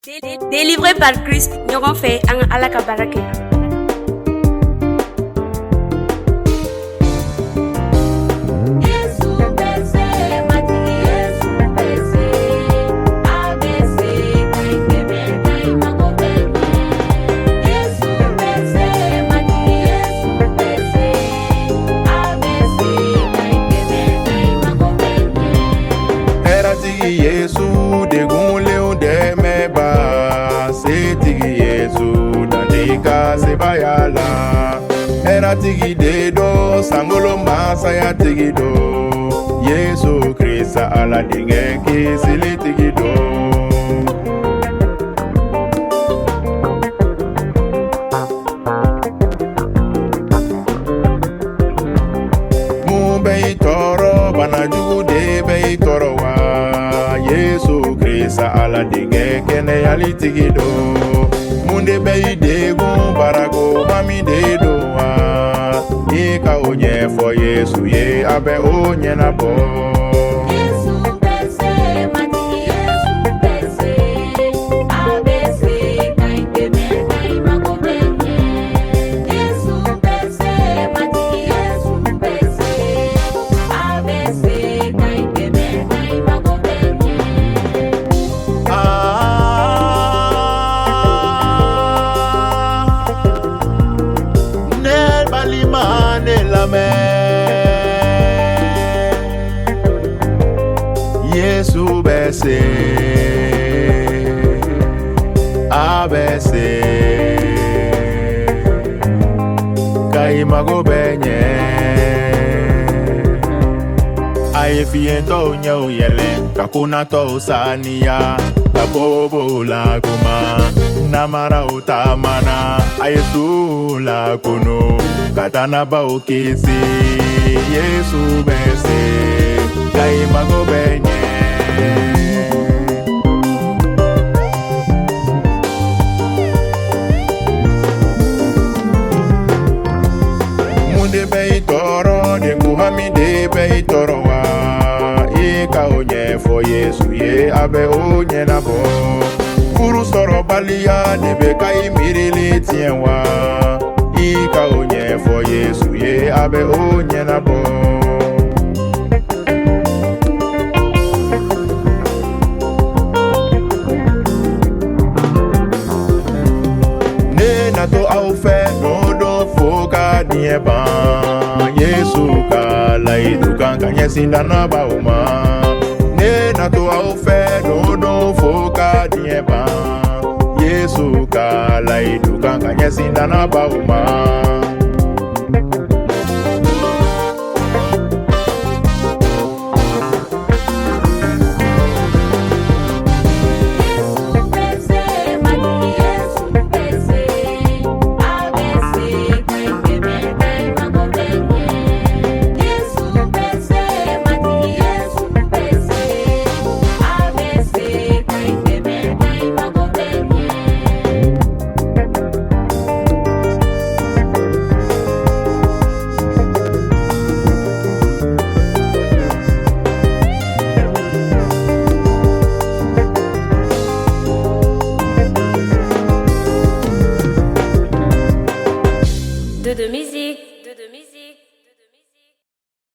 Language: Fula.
Délivré par Christ, nous avons fait un alakabarake. Yesu bese, matiki Yesu bese, abese, kaikebe, kaimakobenye. Yesu bese, matiki Yesu bese, abese, kaikebe, kaimakobenye. Era tigi Yesu de gunle de meba, se tigi Yesu dandika se bayala. Era tigi dedo sangolo masa ya tigi do. Yesu Krista ala dinge kisili tigi do. Mu bei toro bana jugu de bei toro wa. Yesu Krista ala dinge kene yali tigi do. Munde bei degu barago mami de do wa. Ika onye for Yesu ye abe onye na bo. Yesu bese, matiki Yesu bese, abese, kaikebe, kaimakobenye. Yesu bese, matiki Yesu bese, abese, kaikebe, kaimakobenye. Nel balimane la me. Yesu bese, abese, kaimago benye. Aye fiento nyau yele, kakuna to sania, kabobo la kuma, namara utamana, aye su la kuno, katana ba okisi, Yesu bese, kaimago benye. Munde bei toro, de kuhami de bei toro wa. Ika onye for Yesu ye abe onye na bo. Kuru soro balia de be kai mirili tienwa. Ika onye for Yesu ye abe onye na bo. Ne na to au fe no do foka nieba. Yesu ka lai dukan kanye sindana ba uma. Ne na to au fe no do foka nieba. Yesu ka lai dukan kanye sindana ba uma.